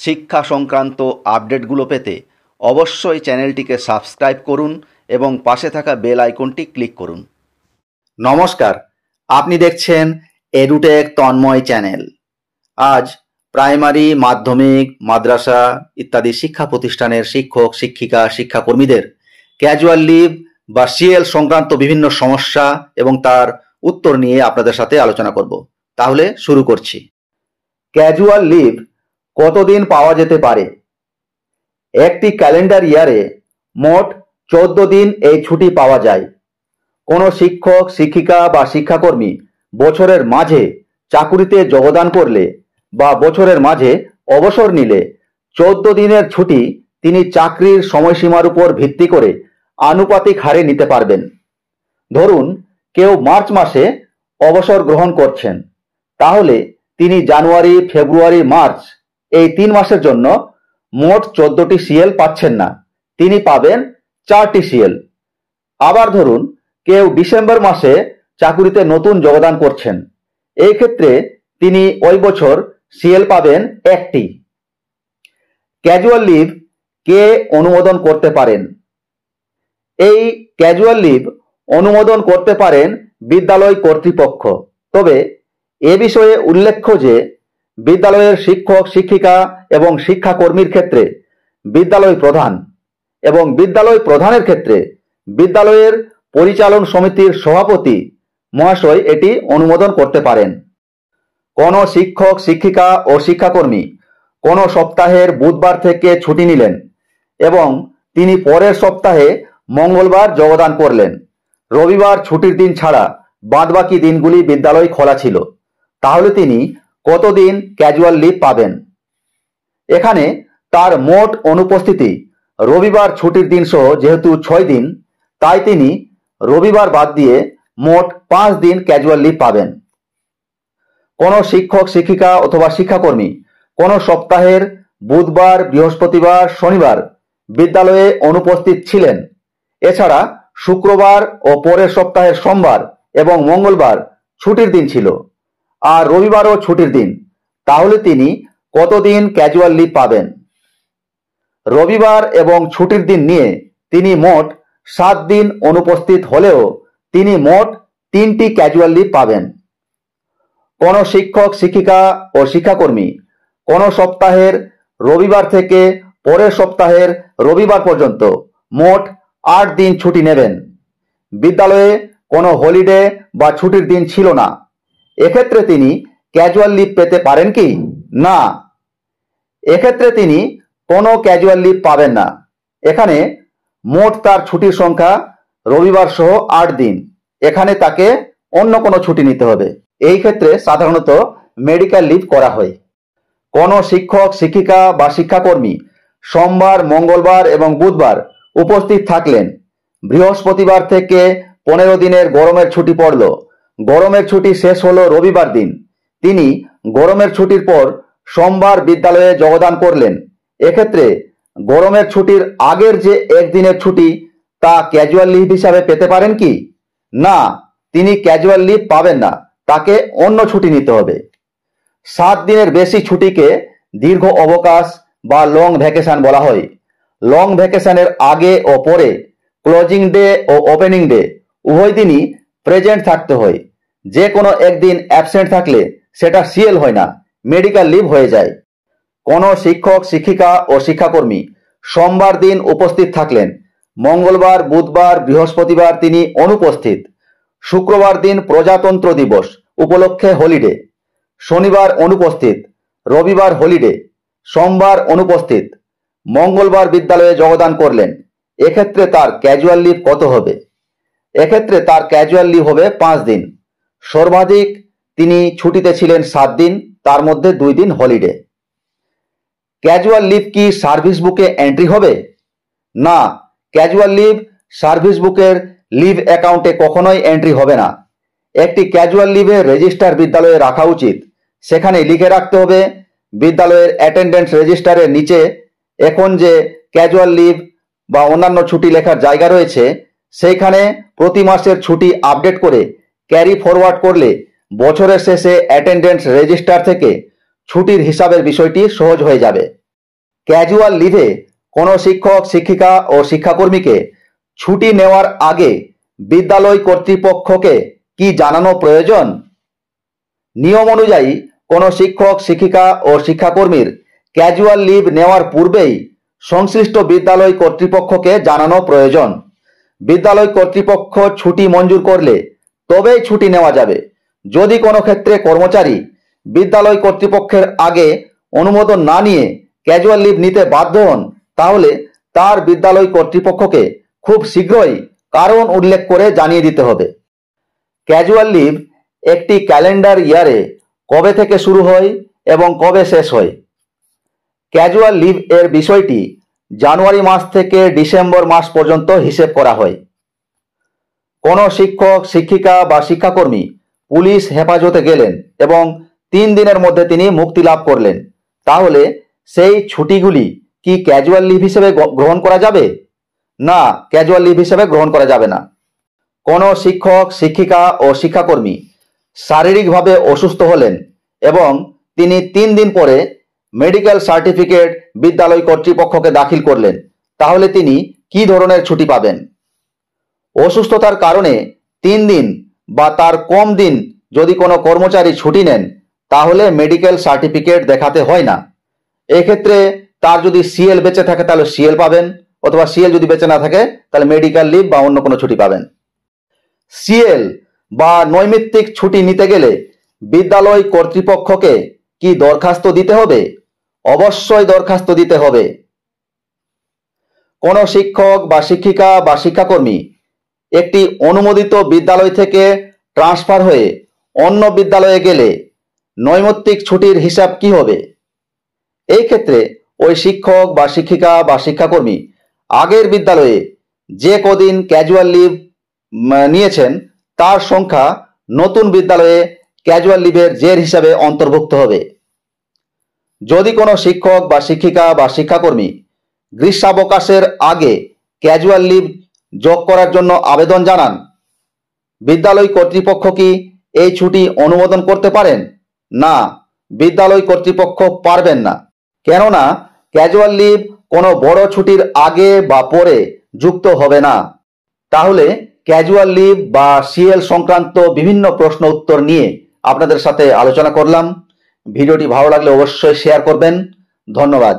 শিক্ষা সংক্রান্ত আপডেটগুলো পেতে অবশ্যই চ্যানেলটিকে সাবস্ক্রাইব করুন এবং পাশে থাকা বেল আইকনটি ক্লিক করুন। নমস্কার, আপনি দেখছেন এডুটেক তন্ময় চ্যানেল। আজ প্রাইমারি, মাধ্যমিক, মাদ্রাসা ইত্যাদি শিক্ষা প্রতিষ্ঠানের শিক্ষক, শিক্ষিকা, শিক্ষাকর্মীদের ক্যাজুয়াল লিভ বা সিএল সংক্রান্ত বিভিন্ন সমস্যা এবং তার উত্তর নিয়ে আপনাদের সাথে আলোচনা করব। তাহলে শুরু করছি। ক্যাজুয়াল লিভ কতদিন পাওয়া যেতে পারে? একটি ক্যালেন্ডার ইয়ারে মোট 14 দিন এই ছুটি পাওয়া যায়। কোনো শিক্ষক, শিক্ষিকা বা শিক্ষাকর্মী বছরের মাঝে চাকুরিতে যোগদান করলে বা বছরের মাঝে অবসর নিলে 14 দিনের ছুটি তিনি চাকরির সময়সীমার উপর ভিত্তি করে আনুপাতিক হারে নিতে পারবেন। ধরুন কেউ মার্চ মাসে অবসর গ্রহণ করছেন, তাহলে তিনি জানুয়ারি, ফেব্রুয়ারি, মার্চ এই 3 মাসের জন্য মোট 14টি সিএল পাচ্ছেন না, তিনি পাবেন 4টি সিএল। আবার ধরুন কেউ ডিসেম্বর মাসে চাকুরিতে নতুন যোগদান করছেন, এই ক্ষেত্রে তিনি ওই বছর সিএল পাবেন 1টি। ক্যাজুয়াল লিভ কে অনুমোদন করতে পারেন? এই ক্যাজুয়াল লিভ অনুমোদন করতে পারেন বিদ্যালয় কর্তৃপক্ষ। তবে এ বিষয়ে উল্লেখ্য যে বিদ্যালয়ের শিক্ষক, শিক্ষিকা এবং শিক্ষাকর্মীর ক্ষেত্রে বিদ্যালয় প্রধান এবং বিদ্যালয় প্রধানের ক্ষেত্রে বিদ্যালয়ের পরিচালন সমিতির সভাপতি মহাশয় এটি অনুমোদন করতে পারেন। কোনো শিক্ষক, শিক্ষিকা ও শিক্ষাকর্মী কোনো সপ্তাহের বুধবার থেকে ছুটি নিলেন এবং তিনি পরের সপ্তাহে মঙ্গলবার যোগদান করলেন। রবিবার ছুটির দিন ছাড়া বাদবাকি দিনগুলি বিদ্যালয় খোলা ছিল, তাহলে তিনি কতদিন ক্যাজুয়াল লিভ পাবেন? এখানে তার মোট অনুপস্থিতি রবিবার ছুটির দিন সহ যেহেতু 6 দিন, তাই তিনি রবিবার বাদ দিয়ে মোট 5 দিন ক্যাজুয়াল লিভ পাবেন। কোনো শিক্ষক, শিক্ষিকা অথবা শিক্ষাকর্মী কোনো সপ্তাহের বুধবার, বৃহস্পতিবার, শনিবার বিদ্যালয়ে অনুপস্থিত ছিলেন, এছাড়া শুক্রবার ও পরের সপ্তাহের সোমবার এবং মঙ্গলবার ছুটির দিন ছিল, আর রবিবারও ছুটির দিন, তাহলে তিনি কতদিন ক্যাজুয়াল লিভ পাবেন? রবিবার এবং ছুটির দিন নিয়ে তিনি মোট 7 দিন অনুপস্থিত হলেও তিনি মোট 3টি ক্যাজুয়াল লিভ পাবেন। কোনো শিক্ষক, শিক্ষিকা ও শিক্ষাকর্মী কোনো সপ্তাহের রবিবার থেকে পরের সপ্তাহের রবিবার পর্যন্ত মোট 8 দিন ছুটি নেবেন। বিদ্যালয়ে কোনো হলিডে বা ছুটির দিন ছিল না, এক্ষেত্রে তিনি ক্যাজুয়াল লিভ পেতে পারেন কি? না, এক্ষেত্রে তিনি কোনো ক্যাজুয়াল লিভ পাবেন না। এখানে মোট তার ছুটির সংখ্যা রবিবার সহ 8 দিন, এখানে তাকে অন্য কোনো ছুটি নিতে হবে। এই ক্ষেত্রে সাধারণত মেডিকেল লিভ করা হয়। কোনো শিক্ষক, শিক্ষিকা বা শিক্ষাকর্মী সোমবার, মঙ্গলবার এবং বুধবার উপস্থিত থাকলেন। বৃহস্পতিবার থেকে 15 দিনের গরমের ছুটি পড়ল, গরমের ছুটি শেষ হলো রবিবার দিন, তিনি গরমের ছুটির পর সোমবার বিদ্যালয়ে যোগদান করলেন। এক্ষেত্রে গরমের ছুটির আগের যে 1 দিনের ছুটি তা ক্যাজুয়াল লিভ হিসাবে পেতে পারেন কি? না, তিনি ক্যাজুয়াল লিভ পাবেন না, তাকে অন্য ছুটি নিতে হবে। 7 দিনের বেশি ছুটিকে দীর্ঘ অবকাশ বা লং ভ্যাকেশন বলা হয়। লং ভ্যাকেশনের আগে ও পরে ক্লোজিং ডে ও ওপেনিং ডে উভয় দিনই প্রেজেন্ট থাকতে হয়। যে কোনো একদিন অ্যাবসেন্ট থাকলে সেটা সিএল হয় না, মেডিকেল লিভ হয়ে যায়। কোনো শিক্ষক, শিক্ষিকা ও শিক্ষাকর্মী সোমবার দিন উপস্থিত থাকলেন, মঙ্গলবার, বুধবার, বৃহস্পতিবার তিনি অনুপস্থিত, শুক্রবার দিন প্রজাতন্ত্র দিবস উপলক্ষে হলিডে, শনিবার অনুপস্থিত, রবিবার হলিডে, সোমবার অনুপস্থিত, মঙ্গলবার বিদ্যালয়ে যোগদান করলেন, এক্ষেত্রে তার ক্যাজুয়াল লিভ কত হবে? এক্ষেত্রে তার ক্যাজুয়াল লিভ হবে 5 দিন। সর্বাধিক তিনি ছুটিতে ছিলেন 7 দিন, তার মধ্যে 2 দিন হলিডে। ক্যাজুয়াল লিভ কি সার্ভিস বুকে এন্ট্রি হবে? না, ক্যাজুয়াল লিভ সার্ভিস বুকের লিভ অ্যাকাউন্টে কখনোই এন্ট্রি হবে না। একটি ক্যাজুয়াল লিভের রেজিস্টার বিদ্যালয়ে রাখা উচিত। সেখানে লিখে রাখতে হবে বিদ্যালয়ের অ্যাটেন্ডেন্স রেজিস্টারের নিচে এখন যে ক্যাজুয়াল লিভ বা অন্যান্য ছুটি লেখার জায়গা রয়েছে, সেইখানে প্রতি মাসের ছুটি আপডেট করে ক্যারি ফরওয়ার্ড করলে বছরের শেষে অ্যাটেন্ডেন্স রেজিস্টার থেকে ছুটির হিসাবের বিষয়টি সহজ হয়ে যাবে। ক্যাজুয়াল লিভে কোনো শিক্ষক শিক্ষিকা ও শিক্ষাকর্মীকে ছুটি নেওয়ার আগে বিদ্যালয় কর্তৃপক্ষকে কি জানানো প্রয়োজন? নিয়ম অনুযায়ী কোনো শিক্ষক শিক্ষিকা ও শিক্ষাকর্মীর ক্যাজুয়াল লিভ নেওয়ার পূর্বেই সংশ্লিষ্ট বিদ্যালয় কর্তৃপক্ষকে জানানো প্রয়োজন। বিদ্যালয় কর্তৃপক্ষ ছুটি মঞ্জুর করলে তবেই ছুটি নেওয়া যাবে। যদি কোনো ক্ষেত্রে কর্মচারী বিদ্যালয় কর্তৃপক্ষের আগে অনুমোদন না নিয়ে ক্যাজুয়াল লিভ নিতে বাধ্য হন, তাহলে তার বিদ্যালয় কর্তৃপক্ষকে খুব শীঘ্রই কারণ উল্লেখ করে জানিয়ে দিতে হবে। ক্যাজুয়াল লিভ একটি ক্যালেন্ডার ইয়ারে কবে থেকে শুরু হয় এবং কবে শেষ হয়? ক্যাজুয়াল লিভ এর বিষয়টি জানুয়ারি মাস থেকে ডিসেম্বর মাস পর্যন্ত হিসেব করা হয়। কোনো শিক্ষক শিক্ষিকা বা শিক্ষাকর্মী পুলিশ হেফাজতে গেলেন এবং 3 দিনের মধ্যে তিনি মুক্তি লাভ করলেন, তাহলে সেই ছুটিগুলি কি ক্যাজুয়াল লিভ হিসেবে গ্রহণ করা যাবে? না, ক্যাজুয়াল লিভ হিসেবে গ্রহণ করা যাবে না। কোনো শিক্ষক শিক্ষিকা ও শিক্ষাকর্মী শারীরিকভাবে অসুস্থ হলেন এবং তিনি 3 দিন পরে মেডিকেল সার্টিফিকেট বিদ্যালয় কর্তৃপক্ষকে দাখিল করলেন, তাহলে তিনি কি ধরনের ছুটি পাবেন? অসুস্থতার কারণে 3 দিন বা তার কম দিন যদি কোনো কর্মচারী ছুটি নেন, তাহলে মেডিকেল সার্টিফিকেট দেখাতে হয় না। এক্ষেত্রে তার যদি সিএল বেঁচে থাকে তাহলে সিএল পাবেন, অথবা সিএল যদি বেঁচে না থাকে তাহলে মেডিকেল লিভ বা অন্য কোনো ছুটি পাবেন। সিএল বা নৈমিত্তিক ছুটি নিতে গেলে বিদ্যালয় কর্তৃপক্ষকে কি দরখাস্ত দিতে হবে? অবশ্যই দরখাস্ত দিতে হবে। কোনো শিক্ষক বা শিক্ষিকা বা শিক্ষাকর্মী একটি অনুমোদিত বিদ্যালয় থেকে ট্রান্সফার হয়ে অন্য বিদ্যালয়ে গেলে নৈমিত্তিক ছুটির হিসাব কি হবে? এই ক্ষেত্রে ওই শিক্ষক বা শিক্ষিকা বা শিক্ষাকর্মী আগের বিদ্যালয়ে যে কদিন ক্যাজুয়াল লিভ নিয়েছেন তার সংখ্যা নতুন বিদ্যালয়ে ক্যাজুয়াল লিভের জের হিসাবে অন্তর্ভুক্ত হবে। যদি কোনো শিক্ষক বা শিক্ষিকা বা শিক্ষাকর্মী গ্রীষ্মাবকাশের আগে ক্যাজুয়াল লিভ যোগ করার জন্য আবেদন জানান, বিদ্যালয় কর্তৃপক্ষ কি এই ছুটি অনুমোদন করতে পারেন? না, বিদ্যালয় কর্তৃপক্ষ পারবেন না। কেননা ক্যাজুয়াল লিভ কোনো বড় ছুটির আগে বা পরে যুক্ত হবে না। তাহলে ক্যাজুয়াল লিভ বা সিএল সংক্রান্ত বিভিন্ন প্রশ্ন উত্তর নিয়ে আপনাদের সাথে আলোচনা করলাম। ভিডিওটি ভালো লাগলে অবশ্যই শেয়ার করবেন। ধন্যবাদ।